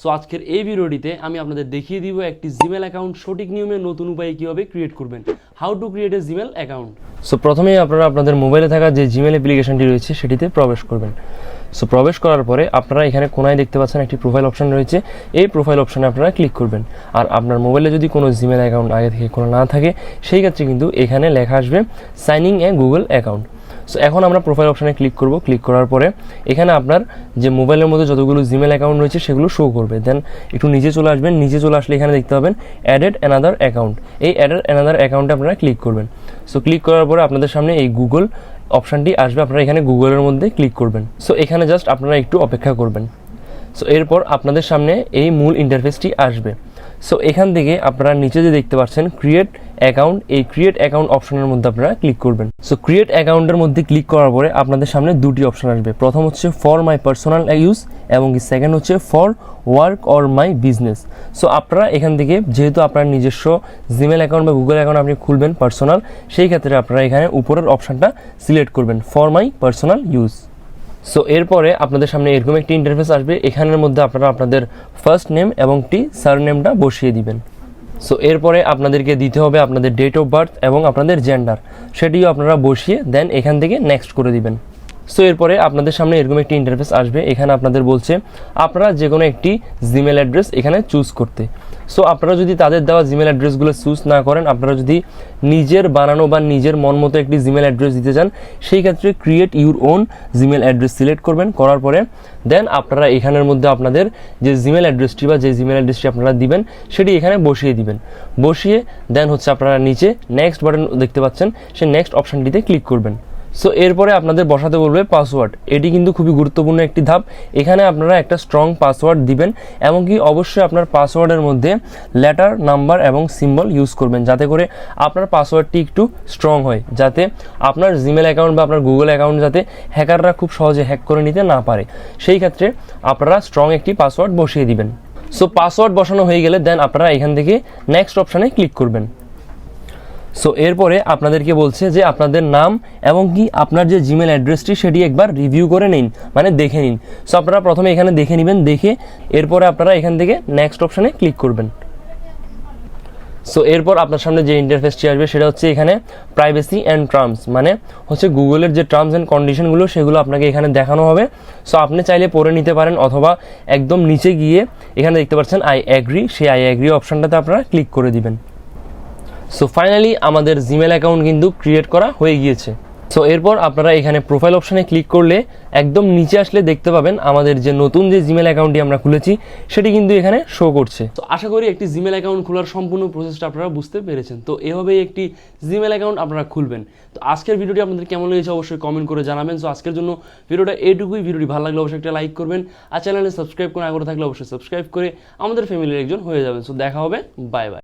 So আজকের এই ভিডিওটিতে আমি আপনাদের দেখিয়ে দিব একটি জিমেল অ্যাকাউন্ট সঠিক নিয়মে নতুন উপায়ে কীভাবে ক্রিয়েট করবেন, how to create a Gmail account. So প্রথমেই আপনারা আপনাদের মোবাইলে থাকা যে জিমেল অ্যাপ্লিকেশনটি রয়েছে সেটিতে প্রবেশ করবেন। সো প্রবেশ করার পরে আপনারা এখানে কোনায় দেখতে পাচ্ছেন একটি প্রোফাইল অপশন রয়েছে, এই প্রোফাইল অপশনে আপনারা ক্লিক করবেন। আর আপনার মোবাইলে যদি কোনো জিমেল অ্যাকাউন্ট আগে থেকে খোলা না থাকে সেই ক্ষেত্রে কিন্তু এখানে লেখা আসবে সাইনিং এ গুগল অ্যাকাউন্ট। সো এখন আমরা প্রোফাইল অপশানে ক্লিক করব। ক্লিক করার পরে এখানে আপনার যে মোবাইলের মধ্যে যতগুলো জিমেল অ্যাকাউন্ট রয়েছে সেগুলো শো করবে। দেন একটু নিচে চলে আসবেন, নিচে চলে আসলে এখানে দেখতে পাবেন অ্যাডেড অ্যানাদার অ্যাকাউন্ট। এই অ্যাডেড অ্যানাদার অ্যাকাউন্টে আপনারা ক্লিক করবেন। সো ক্লিক করার পরে আপনাদের সামনে এই গুগল অপশানটি আসবে, আপনারা এখানে গুগলের মধ্যে ক্লিক করবেন। সো এখানে জাস্ট আপনারা একটু অপেক্ষা করবেন। সো এরপর আপনাদের সামনে এই মূল ইন্টারফেসটি আসবে। সো এখান থেকে আপনারা নিচে যে দেখতে পাচ্ছেন ক্রিয়েট অ্যাকাউন্ট, এই ক্রিয়েট অ্যাকাউন্ট অপশনের মধ্যে আপনারা ক্লিক করবেন। সো ক্রিয়েট অ্যাকাউন্টের মধ্যে ক্লিক করার পরে আপনাদের সামনে দুটি অপশন আসবে। প্রথম হচ্ছে ফর মাই পার্সোনাল ইউজ এবং সেকেন্ড হচ্ছে for work or my business. So আপনারা এখান থেকে যেহেতু আপনার নিজস্ব জিমেল অ্যাকাউন্ট বা গুগল অ্যাকাউন্ট আপনি খুলবেন পার্সোনাল, সেই ক্ষেত্রে আপনারা এখানে উপরের অপশানটা সিলেক্ট করবেন for my personal use. So এরপরে আপনাদের সামনে এরকম একটি ইন্টারফেস আসবে। এখানের মধ্যে আপনারা আপনাদের ফার্স্ট নেম এবং সারনেমটা বসিয়ে দিবেন। সো এরপরে আপনাদেরকে দিতে হবে আপনাদের ডেট অফ বার্থ এবং আপনাদের জেন্ডার, সেটিও আপনারা বসিয়ে দেন এখান থেকে নেক্সট করে দিবেন। সো এরপরে আপনাদের সামনে এরকম একটি ইন্টারফেস আসবে। এখানে আপনাদের বলছে আপনারা যে কোনো একটি জিমেল অ্যাড্রেস এখানে চুজ করতে। সো আপনারা যদি তাদের দেওয়া জিমেল অ্যাড্রেসগুলো চুজ না করেন, আপনারা যদি নিজের বানানো বা নিজের মন মতো একটি জিমেল অ্যাড্রেস দিতে চান, সেই ক্ষেত্রে create your own Gmail address select করবেন। করার পরে দেন আপনারা এখানের মধ্যে আপনাদের যে জিমেল অ্যাড্রেসটি বা যে জিমেল অ্যাড্রেসটি আপনারা দিবেন সেটি এখানে বসিয়ে দিবেন। বসিয়ে দেন হচ্ছে আপনারা নিচে নেক্সট বাটন দেখতে পাচ্ছেন, সেই নেক্সট অপশানটিতে ক্লিক করবেন। সো এরপরে আপনাদের বসাতে বলবে পাসওয়ার্ড। এটি কিন্তু খুবই গুরুত্বপূর্ণ একটি ধাপ। এখানে আপনারা একটা স্ট্রং পাসওয়ার্ড দিবেন, এমনকি অবশ্যই আপনার পাসওয়ার্ডের মধ্যে লেটার, নাম্বার এবং সিম্বল ইউজ করবেন, যাতে করে আপনার পাসওয়ার্ডটি একটু স্ট্রং হয়, যাতে আপনার জিমেল অ্যাকাউন্ট বা আপনার গুগল অ্যাকাউন্ট যাতে হ্যাকাররা খুব সহজে হ্যাক করে নিতে না পারে, সেই ক্ষেত্রে আপনারা স্ট্রং একটি পাসওয়ার্ড বসিয়ে দিবেন। সো পাসওয়ার্ড বসানো হয়ে গেলে দেন আপনারা এখান থেকে নেক্সট অপশানে ক্লিক করবেন। সো এরপরে আপনাদেরকে বলছে যে আপনাদের নাম এবং কি আপনার যে জিমেল অ্যাড্রেসটি সেটি একবার রিভিউ করে নিন, মানে দেখে নিন। সো আপনারা প্রথমে এখানে দেখে নেবেন, দেখে এরপরে আপনারা এখান থেকে নেক্সট অপশানে ক্লিক করবেন। সো এরপর আপনার সামনে যে ইন্টারফেসটি আসবে সেটা হচ্ছে এখানে প্রাইভেসি অ্যান্ড টার্মস, মানে হচ্ছে গুগলের যে টার্মস অ্যান্ড কন্ডিশনগুলো সেগুলো আপনাকে এখানে দেখানো হবে। সো আপনি চাইলে পড়ে নিতে পারেন, অথবা একদম নিচে গিয়ে এখানে দেখতে পাচ্ছেন আই অ্যাগ্রি, সেই আই অ্যাগ্রি অপশানটাতে আপনারা ক্লিক করে দিবেন। সো ফাইনালি আমাদের জিমেল অ্যাকাউন্ট কিন্তু ক্রিয়েট করা হয়ে গিয়েছে। সো এরপর আপনারা এখানে প্রোফাইল অপশানে ক্লিক করলে একদম নিচে আসলে দেখতে পাবেন আমাদের যে নতুন যে জিমেল অ্যাকাউন্টটি আমরা খুলেছি সেটি কিন্তু এখানে শো করছে। তো আশা করি একটি জিমেল অ্যাকাউন্ট খোলার সম্পূর্ণ প্রসেসটা আপনারা বুঝতে পেরেছেন। তো এভাবেই একটি জিমেল অ্যাকাউন্ট আপনারা খুলবেন। তো আজকের ভিডিওটি আপনাদের কেমন লেগেছে অবশ্যই কমেন্ট করে জানাবেন। সো আজকের জন্য ভিডিওটা এইটুকুই। ভিডিওটি ভালো লাগলে অবশ্যই একটা লাইক করবেন, আর চ্যানেলে সাবস্ক্রাইব করে না করে থাকলে অবশ্যই সাবস্ক্রাইব করে আমাদের ফ্যামিলির একজন হয়ে যাবেন। সো দেখা হবে, বাই বাই।